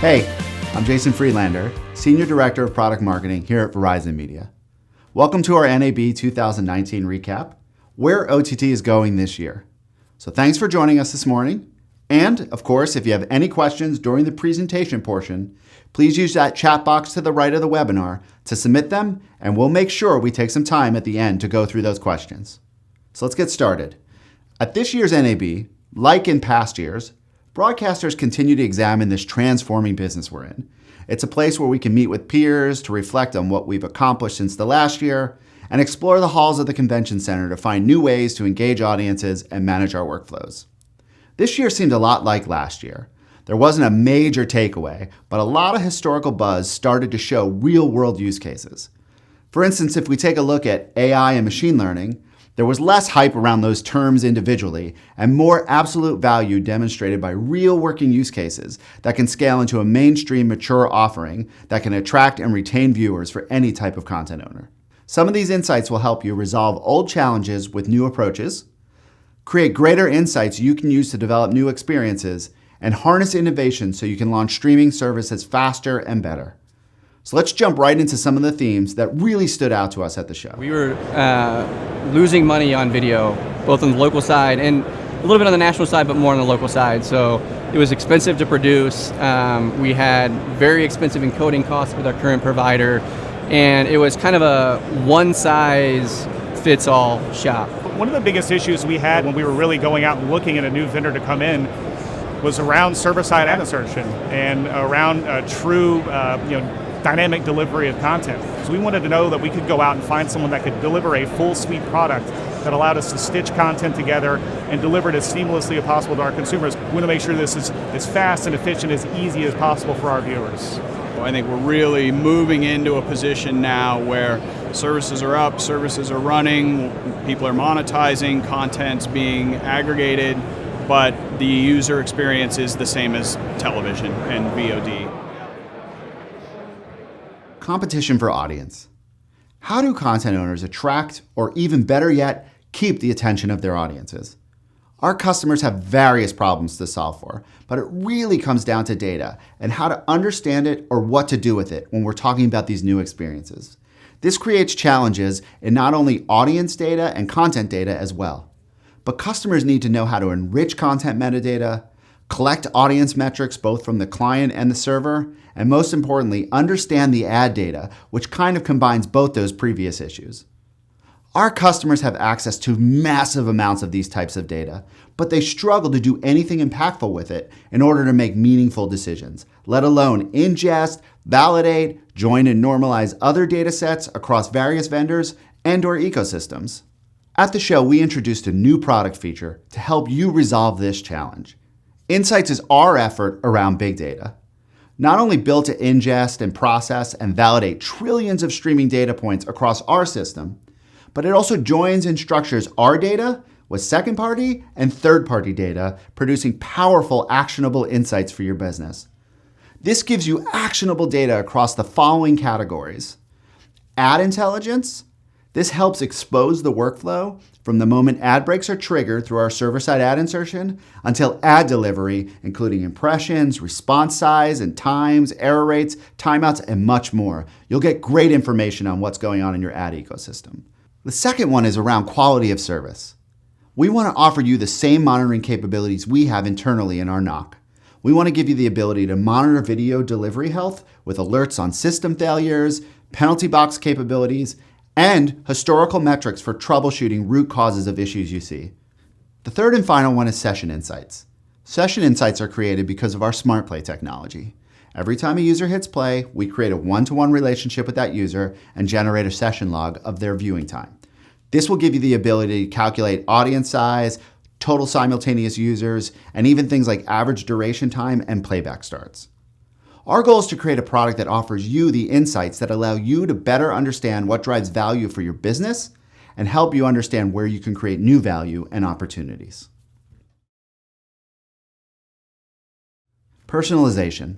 Hey, I'm Jason Friedlander, Senior Director of Product Marketing here at Verizon Media. Welcome to our NAB 2019 recap, where OTT is going this year. So thanks for joining us this morning. And, of course, if you have any questions during the presentation portion, please use that chat box to the right of the webinar to submit them, and we'll make sure we take some time at the end to go through those questions. So let's get started. At this year's NAB, like in past years, broadcasters continue to examine this transforming business we're in. It's a place where we can meet with peers to reflect on what we've accomplished since the last year and explore the halls of the convention center to find new ways to engage audiences and manage our workflows. This year seemed a lot like last year. There wasn't a major takeaway, but a lot of historical buzz started to show real-world use cases. For instance, if we take a look at AI and machine learning, there was less hype around those terms individually and more absolute value demonstrated by real working use cases that can scale into a mainstream mature offering that can attract and retain viewers for any type of content owner. Some of these insights will help you resolve old challenges with new approaches, create greater insights you can use to develop new experiences, and harness innovation so you can launch streaming services faster and better. So let's jump right into some of the themes that really stood out to us at the show. We were losing money on video, both on the local side and a little bit on the national side, but more on the local side. So it was expensive to produce. We had very expensive encoding costs with our current provider, and it was kind of a one-size-fits-all shop. One of the biggest issues we had when we were really going out and looking at a new vendor to come in was around server-side ad insertion and around true dynamic delivery of content. So we wanted to know that we could go out and find someone that could deliver a full suite product that allowed us to stitch content together and deliver it as seamlessly as possible to our consumers. We want to make sure this is as fast and efficient, as easy as possible for our viewers. I think we're really moving into a position now where services are up, services are running, people are monetizing, content's being aggregated, but the user experience is the same as television and VOD. Competition for audience. How do content owners attract, or even better yet, keep the attention of their audiences? Our customers have various problems to solve for, but it really comes down to data and how to understand it or what to do with it when we're talking about these new experiences. This creates challenges in not only audience data and content data as well, but customers need to know how to enrich content metadata, collect audience metrics both from the client and the server, and most importantly, understand the ad data, which kind of combines both those previous issues. Our customers have access to massive amounts of these types of data, but they struggle to do anything impactful with it in order to make meaningful decisions, let alone ingest, validate, join and normalize other data sets across various vendors and/or ecosystems. At the show, we introduced a new product feature to help you resolve this challenge. Insights is our effort around big data. Not only built to ingest and process and validate trillions of streaming data points across our system, but it also joins and structures our data with second-party and third-party data, producing powerful, actionable insights for your business. This gives you actionable data across the following categories. Ad intelligence. This helps expose the workflow from the moment ad breaks are triggered through our server-side ad insertion until ad delivery, including impressions, response size and times, error rates, timeouts, and much more. You'll get great information on what's going on in your ad ecosystem. The second one is around quality of service. We want to offer you the same monitoring capabilities we have internally in our NOC. We want to give you the ability to monitor video delivery health with alerts on system failures, penalty box capabilities, and historical metrics for troubleshooting root causes of issues you see. The third and final one is session insights. Session insights are created because of our Smart Play technology. Every time a user hits play, we create a one-to-one relationship with that user and generate a session log of their viewing time. This will give you the ability to calculate audience size, total simultaneous users, and even things like average duration time and playback starts. Our goal is to create a product that offers you the insights that allow you to better understand what drives value for your business and help you understand where you can create new value and opportunities. Personalization.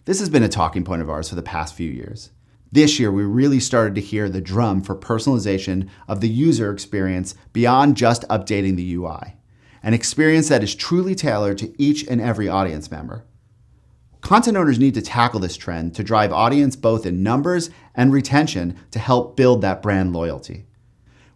This has been a talking point of ours for the past few years. This year, we really started to hear the drum for personalization of the user experience beyond just updating the UI, an experience that is truly tailored to each and every audience member. Content owners need to tackle this trend to drive audience both in numbers and retention to help build that brand loyalty.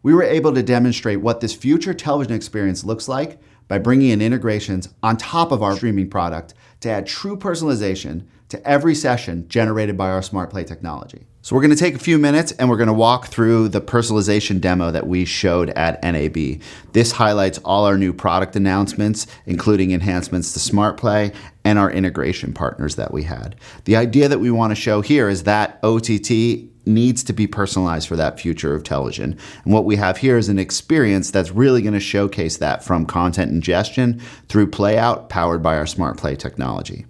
We were able to demonstrate what this future television experience looks like by bringing in integrations on top of our streaming product to add true personalization to every session generated by our SmartPlay technology. So we're going to take a few minutes and we're going to walk through the personalization demo that we showed at NAB. This highlights all our new product announcements, including enhancements to SmartPlay and our integration partners that we had. The idea that we want to show here is that OTT needs to be personalized for that future of television. And what we have here is an experience that's really going to showcase that, from content ingestion through playout, powered by our SmartPlay technology.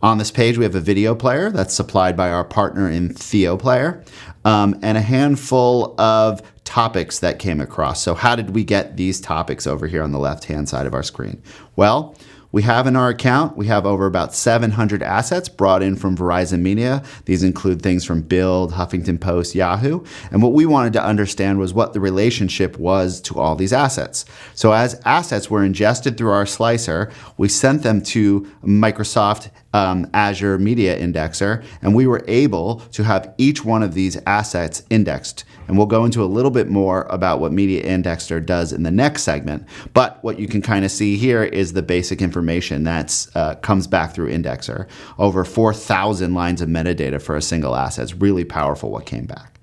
On this page, we have a video player that's supplied by our partner in TheoPlayer, and a handful of topics that came across. So how did we get these topics over here on the left-hand side of our screen? Well, we have in our account, we have over about 700 assets brought in from Verizon Media. These include things from Build, Huffington Post, Yahoo. And what we wanted to understand was what the relationship was to all these assets. So as assets were ingested through our slicer, we sent them to Microsoft Azure Media Indexer, and we were able to have each one of these assets indexed. And we'll go into a little bit more about what Media Indexer does in the next segment. But what you can kind of see here is the basic information that comes back through Indexer. Over 4,000 lines of metadata for a single asset. It's really powerful what came back.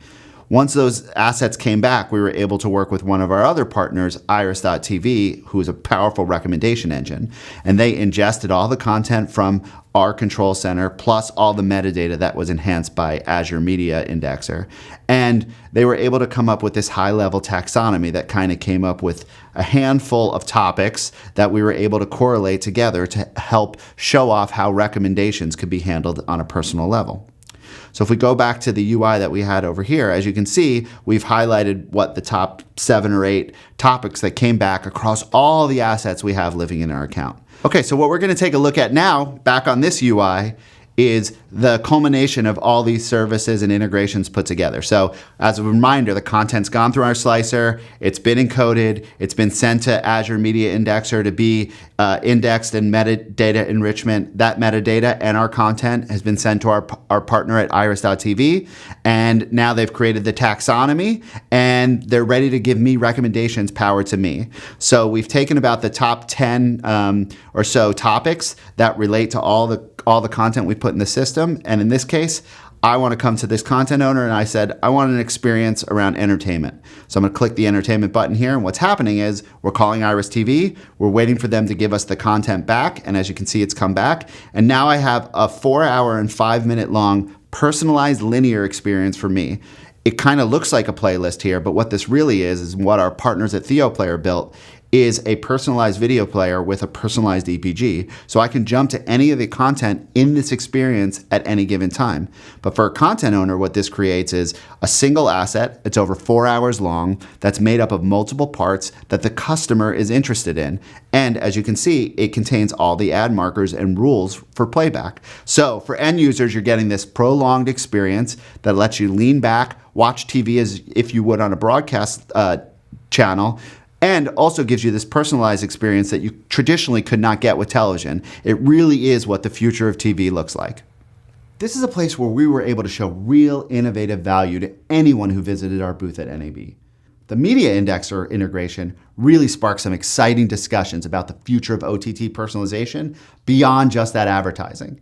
Once those assets came back, we were able to work with one of our other partners, Iris.tv, who is a powerful recommendation engine, and they ingested all the content from our control center, plus all the metadata that was enhanced by Azure Media Indexer. And they were able to come up with this high-level taxonomy that kind of came up with a handful of topics that we were able to correlate together to help show off how recommendations could be handled on a personal level. So if we go back to the UI that we had over here, as you can see, we've highlighted what the top 7 or 8 topics that came back across all the assets we have living in our account. Okay, so what we're going to take a look at now, back on this UI, is the culmination of all these services and integrations put together. So as a reminder, the content's gone through our slicer, it's been encoded, it's been sent to Azure Media Indexer to be indexed and metadata enrichment. That metadata and our content has been sent to our partner at Iris.tv, and now they've created the taxonomy and they're ready to give me recommendations powered to me. So we've taken about the top 10 or so topics that relate to all the content we put in the system. And in this case, I want to come to this content owner and I said, I want an experience around entertainment. So I'm going to click the entertainment button here. And what's happening is we're calling Iris TV. We're waiting for them to give us the content back. And as you can see, it's come back. And now I have a 4-hour and 5-minute long personalized linear experience for me. It kind of looks like a playlist here, but what this really is what our partners at TheoPlayer built is a personalized video player with a personalized EPG. So I can jump to any of the content in this experience at any given time. But for a content owner, what this creates is a single asset. It's over 4 hours long. That's made up of multiple parts that the customer is interested in. And as you can see, it contains all the ad markers and rules for playback. So for end users, you're getting this prolonged experience that lets you lean back, watch TV as if you would on a broadcast channel, and also gives you this personalized experience that you traditionally could not get with television. It really is what the future of TV looks like. This is a place where we were able to show real innovative value to anyone who visited our booth at NAB. The Media Indexer integration really sparked some exciting discussions about the future of OTT personalization beyond just that advertising.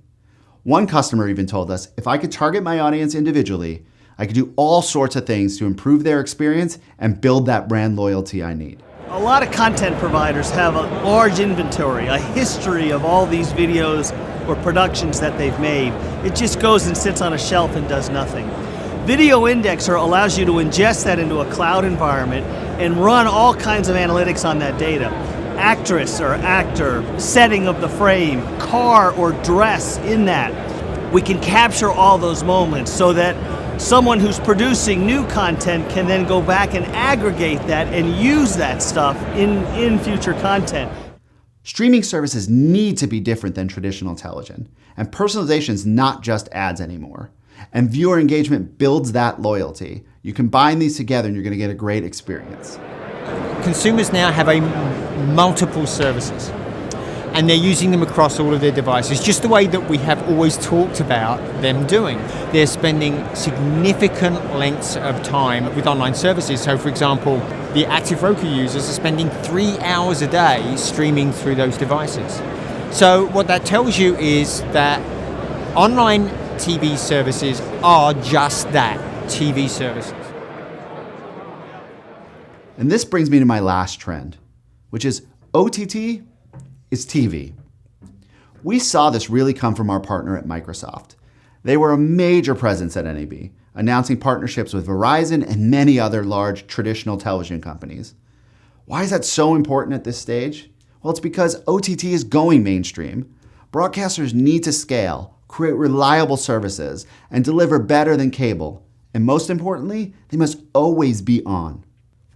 One customer even told us, if I could target my audience individually, I could do all sorts of things to improve their experience and build that brand loyalty I need. A lot of content providers have a large inventory, a history of all these videos or productions that they've made. It just goes and sits on a shelf and does nothing. Video Indexer allows you to ingest that into a cloud environment and run all kinds of analytics on that data. Actress or actor, setting of the frame, car or dress in that. We can capture all those moments so that someone who's producing new content can then go back and aggregate that and use that stuff in future content. Streaming services need to be different than traditional television, and personalization is not just ads anymore. And viewer engagement builds that loyalty. You combine these together and you're going to get a great experience. Consumers now have multiple services. and they're using them across all of their devices, just the way that we have always talked about them doing. They're spending significant lengths of time with online services. So for example, the active Roku users are spending 3 hours a day streaming through those devices. So what that tells you is that online TV services are just that, TV services. And this brings me to my last trend, which is OTT is TV. We saw this really come from our partner at Microsoft. They were a major presence at NAB, announcing partnerships with Verizon and many other large traditional television companies. Why is that so important at this stage? Well, it's because OTT is going mainstream. Broadcasters need to scale, create reliable services, and deliver better than cable. And most importantly, they must always be on.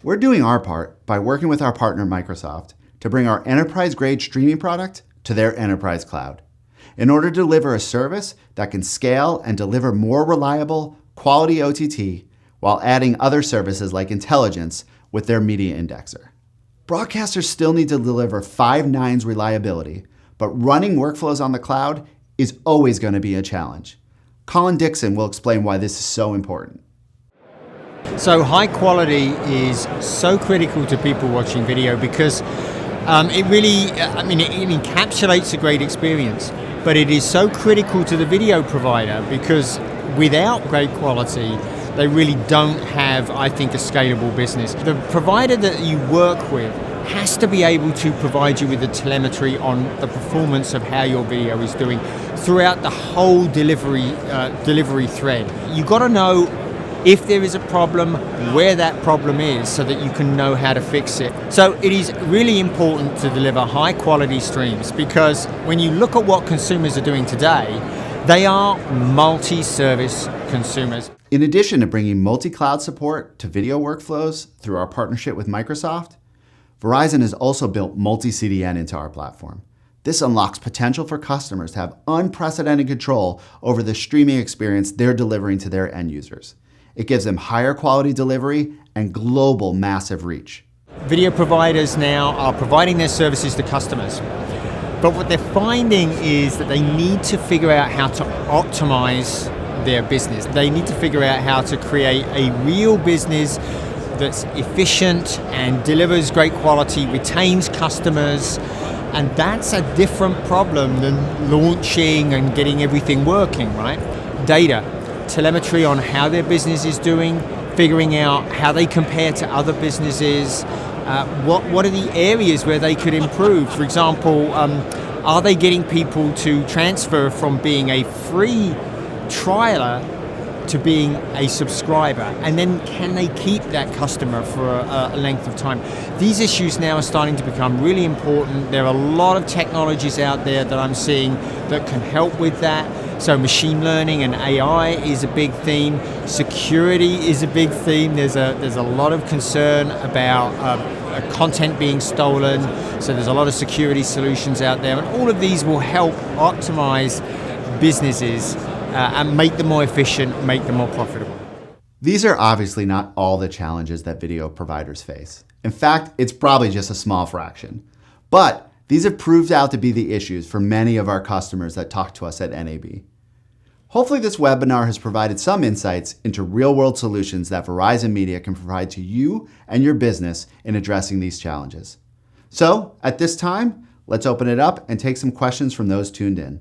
We're doing our part by working with our partner Microsoft to bring our enterprise-grade streaming product to their enterprise cloud in order to deliver a service that can scale and deliver more reliable, quality OTT while adding other services like intelligence with their media indexer. Broadcasters still need to deliver 5 nines reliability, but running workflows on the cloud is always going to be a challenge. Colin Dixon will explain why this is so important. So high quality is so critical to people watching video because it really, it encapsulates a great experience, but it is so critical to the video provider because without great quality, they really don't have, I think, a scalable business. The provider that you work with has to be able to provide you with the telemetry on the performance of how your video is doing throughout the whole delivery thread. You've got to know if there is a problem, where that problem is, so that you can know how to fix it. So it is really important to deliver high quality streams because when you look at what consumers are doing today, they are multi-service consumers. In addition to bringing multi-cloud support to video workflows through our partnership with Microsoft, Verizon has also built multi-CDN into our platform. This unlocks potential for customers to have unprecedented control over the streaming experience they're delivering to their end users. It gives them higher quality delivery and global massive reach. Video providers now are providing their services to customers. But what they're finding is that they need to figure out how to optimize their business. They need to figure out how to create a real business that's efficient and delivers great quality, retains customers, and that's a different problem than launching and getting everything working, right? Data, telemetry on how their business is doing, figuring out how they compare to other businesses, what are the areas where they could improve? For example, are they getting people to transfer from being a free trialer to being a subscriber? And then can they keep that customer for a length of time? These issues now are starting to become really important. There are a lot of technologies out there that I'm seeing that can help with that. So machine learning and AI is a big theme. Security is a big theme. There's a lot of concern about content being stolen. So there's a lot of security solutions out there. And all of these will help optimize businesses and make them more efficient, make them more profitable. These are obviously not all the challenges that video providers face. In fact, it's probably just a small fraction. But these have proved out to be the issues for many of our customers that talk to us at NAB. Hopefully this webinar has provided some insights into real-world solutions that Verizon Media can provide to you and your business in addressing these challenges. So, at this time, let's open it up and take some questions from those tuned in.